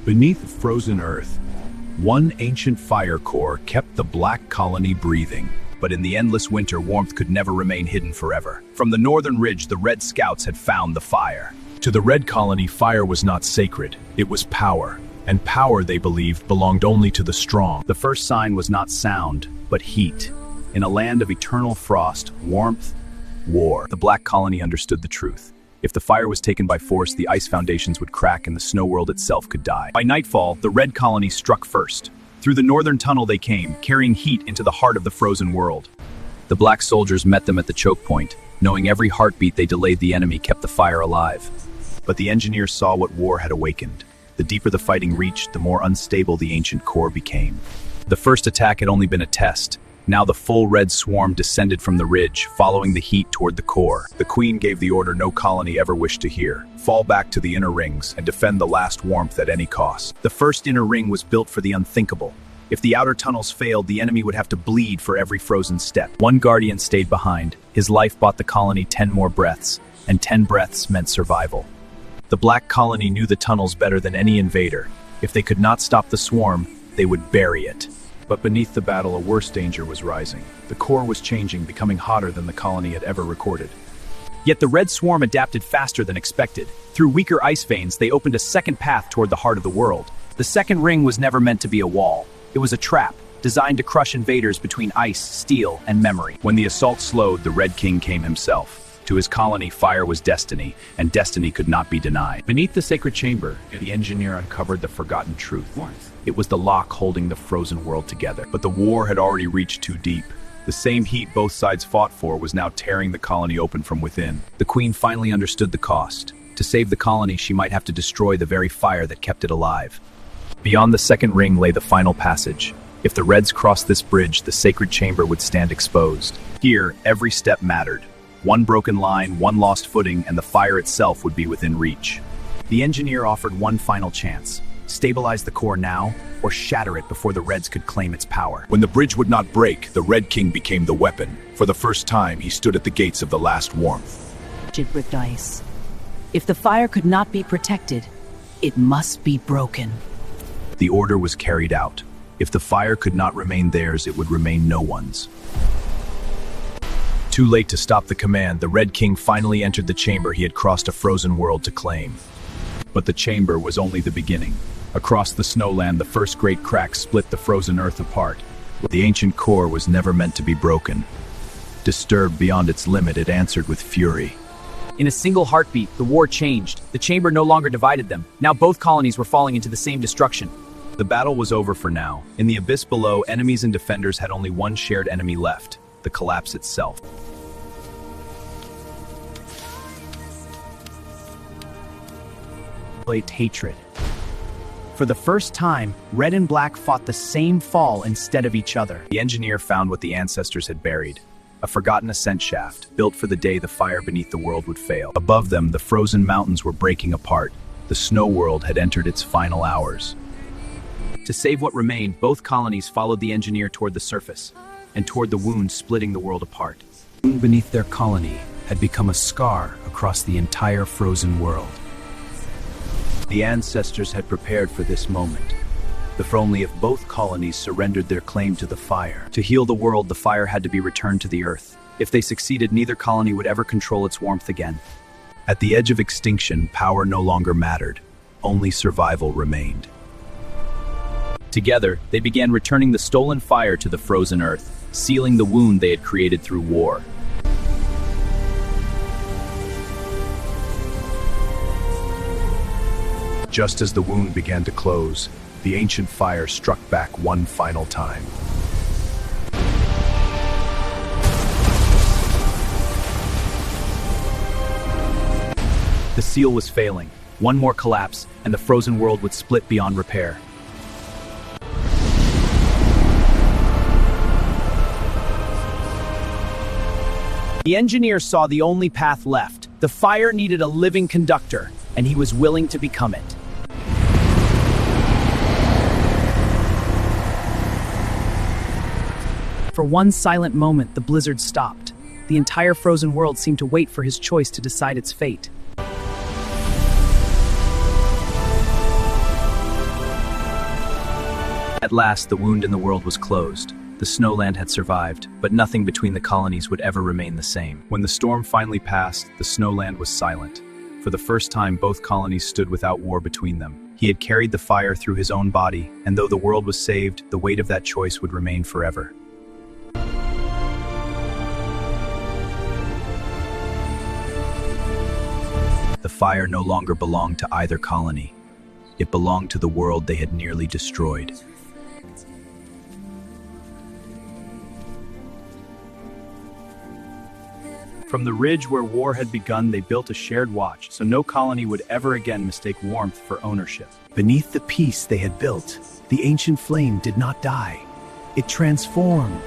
Beneath frozen Earth, one ancient fire core kept the black colony breathing. But in the endless winter, warmth could never remain hidden forever. From the northern ridge, the Red Scouts had found the fire. To the Red Colony, fire was not sacred. It was power. And power, they believed, belonged only to the strong. The first sign was not sound, but heat. In a land of eternal frost, warmth, war. The Black Colony understood the truth. If the fire was taken by force, the ice foundations would crack and the snow world itself could die. By nightfall, the Red Colony struck first. Through the northern tunnel they came, carrying heat into the heart of the frozen world. The black soldiers met them at the choke point. Knowing every heartbeat they delayed the enemy kept the fire alive. But the engineers saw what war had awakened. The deeper the fighting reached, the more unstable the ancient core became. The first attack had only been a test. Now the full red swarm descended from the ridge, following the heat toward the core. The queen gave the order no colony ever wished to hear. Fall back to the inner rings and defend the last warmth at any cost. The first inner ring was built for the unthinkable. If the outer tunnels failed, the enemy would have to bleed for every frozen step. One guardian stayed behind. His life bought the colony 10 more breaths, and 10 breaths meant survival. The Black Colony knew the tunnels better than any invader. If they could not stop the swarm, they would bury it. But beneath the battle, a worse danger was rising. The core was changing, becoming hotter than the colony had ever recorded. Yet the red swarm adapted faster than expected. Through weaker ice veins, they opened a second path toward the heart of the world. The second ring was never meant to be a wall. It was a trap, designed to crush invaders between ice, steel, and memory. When the assault slowed, the Red King came himself. To his colony, fire was destiny, and destiny could not be denied. Beneath the sacred chamber, the engineer uncovered the forgotten truth. It was the lock holding the frozen world together. But the war had already reached too deep. The same heat both sides fought for was now tearing the colony open from within. The queen finally understood the cost. To save the colony, she might have to destroy the very fire that kept it alive. Beyond the second ring lay the final passage. If the Reds crossed this bridge, the sacred chamber would stand exposed. Here, every step mattered. One broken line, one lost footing, and the fire itself would be within reach. The engineer offered one final chance. Stabilize the core now, or shatter it before the Reds could claim its power. When the bridge would not break, the Red King became the weapon. For the first time, he stood at the gates of the last warmth. Brick dice. If the fire could not be protected, it must be broken. The order was carried out. If the fire could not remain theirs, it would remain no one's. Too late to stop the command, the Red King finally entered the chamber he had crossed a frozen world to claim. But the chamber was only the beginning. Across the snowland, the first great crack split the frozen earth apart. The ancient core was never meant to be broken. Disturbed beyond its limit, it answered with fury. In a single heartbeat, the war changed. The chamber no longer divided them. Now both colonies were falling into the same destruction. The battle was over for now. In the abyss below, enemies and defenders had only one shared enemy left: the collapse itself. Hatred. For the first time, Red and Black fought the same fall instead of each other. The engineer found what the ancestors had buried. A forgotten ascent shaft, built for the day the fire beneath the world would fail. Above them, the frozen mountains were breaking apart. The snow world had entered its final hours. To save what remained, both colonies followed the engineer toward the surface, and toward the wound splitting the world apart. The wound beneath their colony had become a scar across the entire frozen world. The ancestors had prepared for this moment. If only if both colonies surrendered their claim to the fire. To heal the world, the fire had to be returned to the earth. If they succeeded, neither colony would ever control its warmth again. At the edge of extinction, power no longer mattered. Only survival remained. Together, they began returning the stolen fire to the frozen earth, sealing the wound they had created through war. Just as the wound began to close, the ancient fire struck back one final time. The seal was failing. One more collapse, and the frozen world would split beyond repair. The engineer saw the only path left. The fire needed a living conductor, and he was willing to become it. For one silent moment, the blizzard stopped. The entire frozen world seemed to wait for his choice to decide its fate. At last, the wound in the world was closed. The snowland had survived, but nothing between the colonies would ever remain the same. When the storm finally passed, the snowland was silent. For the first time, both colonies stood without war between them. He had carried the fire through his own body, and though the world was saved, the weight of that choice would remain forever. The fire no longer belonged to either colony. It belonged to the world they had nearly destroyed. From the ridge where war had begun, they built a shared watch, so no colony would ever again mistake warmth for ownership. Beneath the peace they had built, the ancient flame did not die. It transformed,